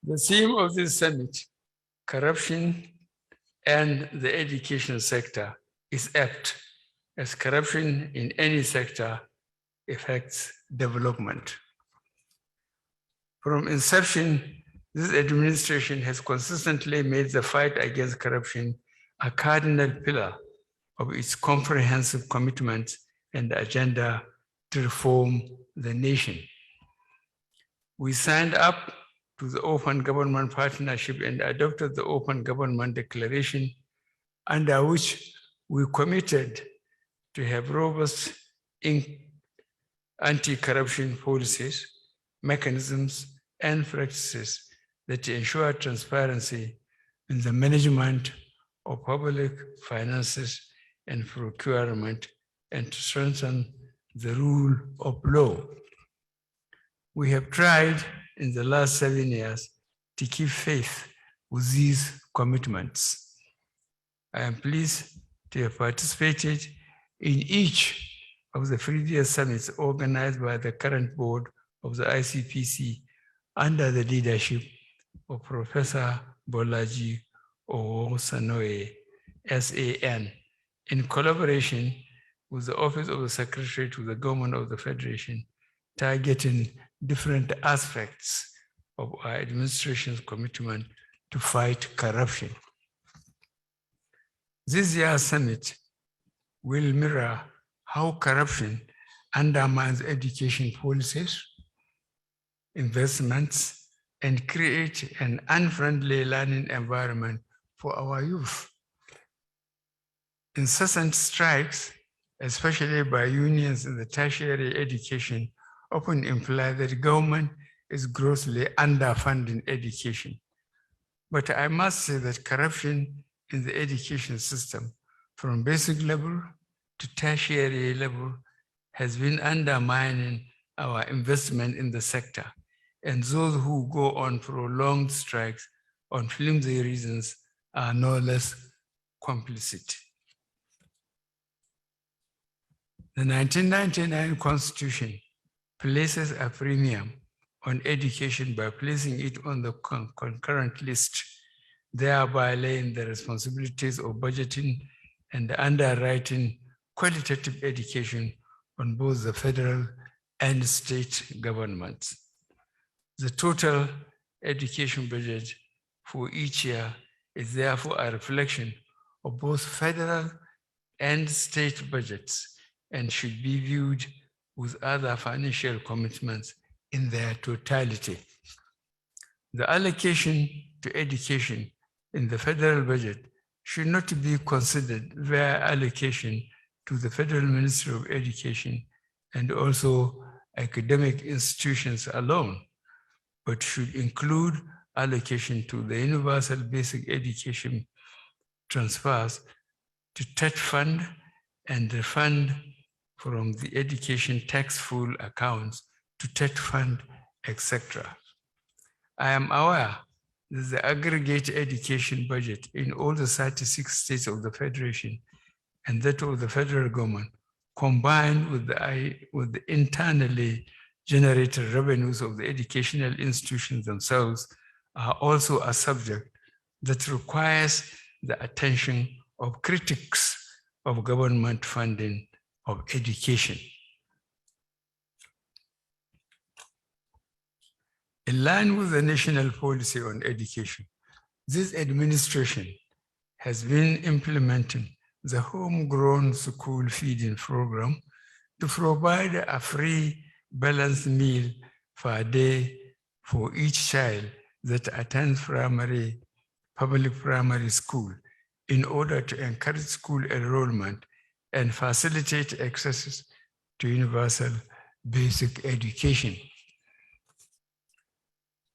The theme of this summit, corruption and the education sector, is apt, as corruption in any sector affects development. From inception, this administration has consistently made the fight against corruption a cardinal pillar of its comprehensive commitment and agenda to reform the nation. We signed up to the Open Government Partnership and adopted the Open Government Declaration, under which we committed to have robust anti-corruption policies, mechanisms, and practices that ensure transparency in the management of public finances and procurement, and to strengthen the rule of law. We have tried in the last 7 years to keep faith with these commitments. I am pleased to have participated in each of the previous summits organized by the current board of the ICPC under the leadership of Professor Bolaji Owosanoye, SAN, in collaboration with the Office of the Secretary to the Government of the Federation, targeting different aspects of our administration's commitment to fight corruption. This year's summit will mirror how corruption undermines education policies, investments, and create an unfriendly learning environment for our youth. Incessant strikes, especially by unions in the tertiary education, often imply that the government is grossly underfunding education. But I must say that corruption in the education system, from basic level to tertiary level, has been undermining our investment in the sector. And those who go on prolonged strikes on flimsy reasons are no less complicit. The 1999 Constitution places a premium on education by placing it on the concurrent list, thereby laying the responsibilities of budgeting and underwriting qualitative education on both the federal and state governments. The total education budget for each year is therefore a reflection of both federal and state budgets and should be viewed with other financial commitments in their totality. The allocation to education in the federal budget should not be considered via allocation to the Federal Ministry of Education and also academic institutions alone, but should include allocation to the Universal Basic Education transfers to TET fund and the fund from the education tax pool accounts to TET fund, etc. I am aware that the aggregate education budget in all the 36 states of the Federation and that of the federal government, combined with the internally generated revenues of the educational institutions themselves, are also a subject that requires the attention of critics of government funding of education. In line with the national policy on education, this administration has been implementing the homegrown school feeding program to provide a free balanced meal per day for each child that attends public primary school in order to encourage school enrollment and facilitate access to universal basic education.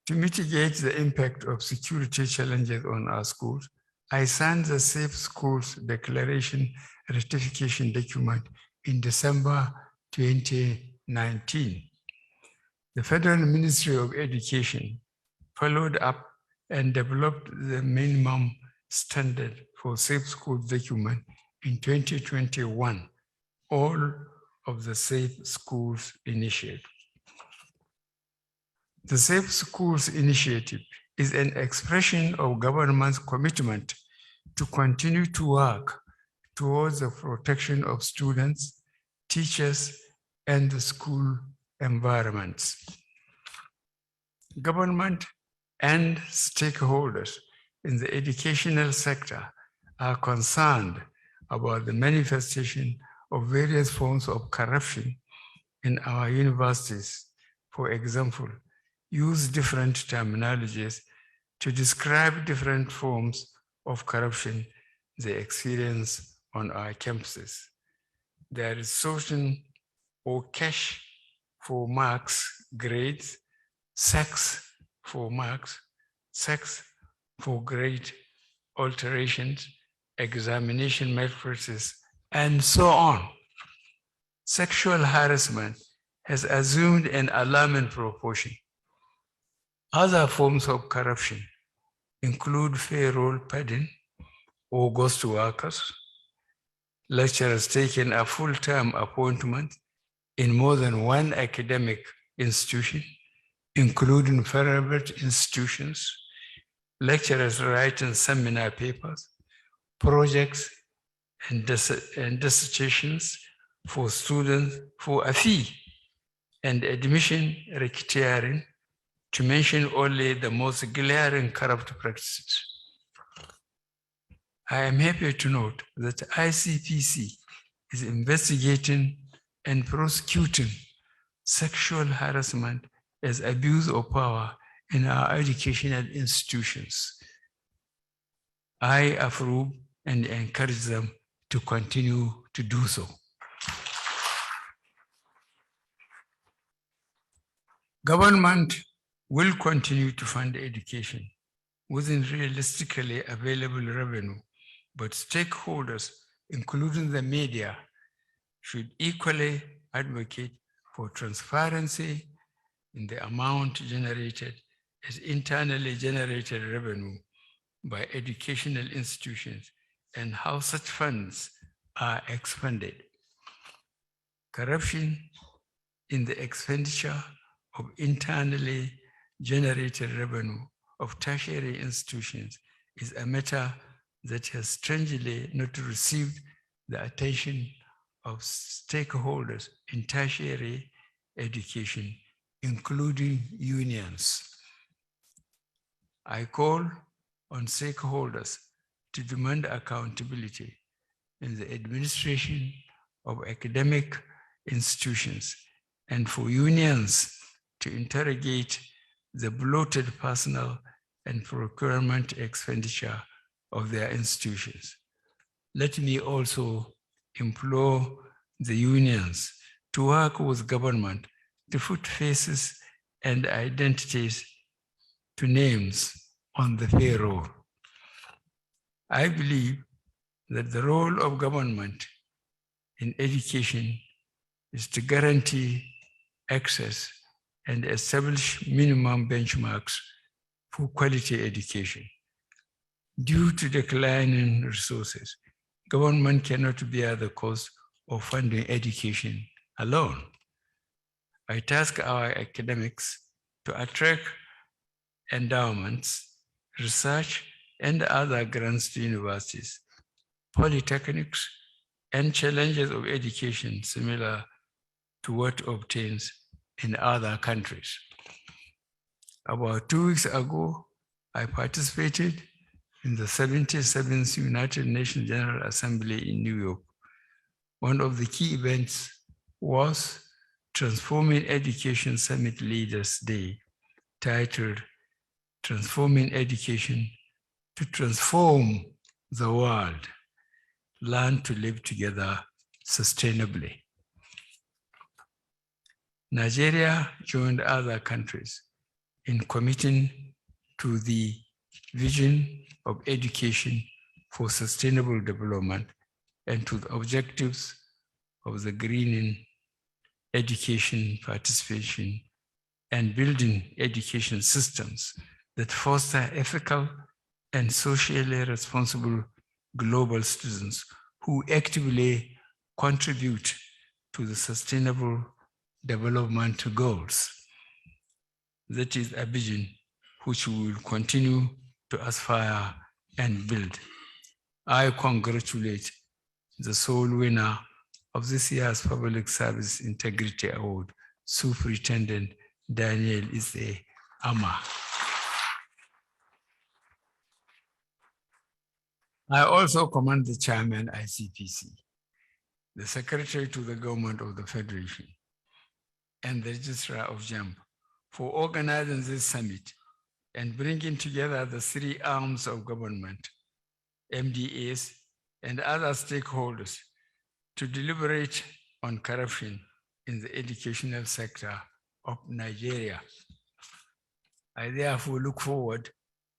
To mitigate the impact of security challenges on our schools, I signed the Safe Schools Declaration ratification document in December 2019. The Federal Ministry of Education followed up and developed the minimum standard for Safe Schools document in 2021, all of the Safe Schools Initiative. The Safe Schools Initiative is an expression of government's commitment to continue to work towards the protection of students, teachers, and the school environments. Government and stakeholders in the educational sector are concerned about the manifestation of various forms of corruption in our universities. For example, use different terminologies to describe different forms of corruption they experience on our campuses. There is sorting or cash for marks, grades, sex for marks, sex for grade alterations, examination malpractice, and so on. Sexual harassment has assumed an alarming proportion. Other forms of corruption include payroll padding or ghost workers, lecturers taking a full-time appointment in more than one academic institution, including private institutions, lecturers writing seminar papers, projects, and dissertations for students for a fee, and admission racketeering, to mention only the most glaring corrupt practices. I am happy to note that ICPC is investigating and prosecuting sexual harassment as abuse of power in our educational institutions. I approve and encourage them to continue to do so. Government will continue to fund education within realistically available revenue, but stakeholders, including the media, should equally advocate for transparency in the amount generated as internally generated revenue by educational institutions and how such funds are expended. Corruption in the expenditure of internally generated revenue of tertiary institutions is a matter that has strangely not received the attention of stakeholders in tertiary education, including unions. I call on stakeholders to demand accountability in the administration of academic institutions and for unions to interrogate the bloated personnel and procurement expenditure of their institutions. Let me also implore the unions to work with government to put faces and identities to names on the payroll. I believe that the role of government in education is to guarantee access and establish minimum benchmarks for quality education. Due to declining resources, government cannot bear the cost of funding education alone. I task our academics to attract endowments, research, and other grants to universities, polytechnics, and challenges of education similar to what obtains in other countries. About 2 weeks ago, I participated in the 77th United Nations General Assembly in New York. One of the key events was Transforming Education Summit Leaders Day, titled Transforming Education to Transform the World, Learn to Live Together Sustainably. Nigeria joined other countries in committing to the vision of education for sustainable development and to the objectives of the greening education participation and building education systems that foster ethical and socially responsible global citizens who actively contribute to the sustainable development goals. That is a vision which we will continue to aspire and build. I congratulate the sole winner of this year's Public Service Integrity Award, Superintendent Daniel Ise Ama. I also commend the chairman, ICPC, the secretary to the government of the Federation, and the registrar of JAMB for organizing this summit and bringing together the three arms of government, MDAs, and other stakeholders to deliberate on corruption in the educational sector of Nigeria. I therefore look forward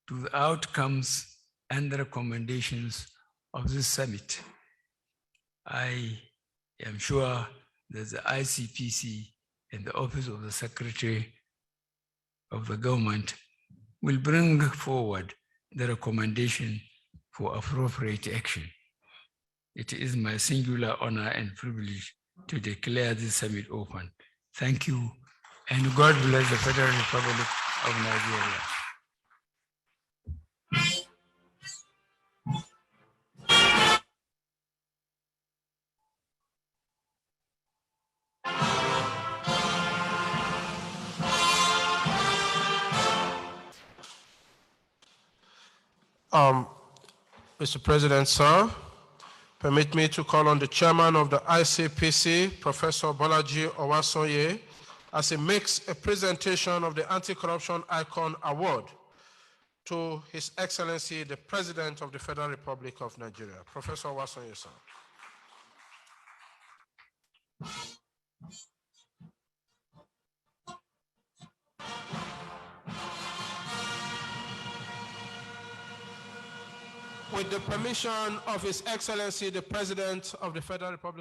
to the outcomes and the recommendations of this summit. I am sure that the ICPC and the Office of the Secretary of the Government will bring forward the recommendation for appropriate action. It is my singular honor and privilege to declare this summit open. Thank you, and God bless the Federal Republic of Nigeria. Mr. President, sir, permit me to call on the chairman of the ICPC, Professor Bolaji Owasoye, as he makes a presentation of the Anti-Corruption Icon Award to His Excellency, the President of the Federal Republic of Nigeria. Professor Owasoye, sir. With the permission of His Excellency, the President of the Federal Republic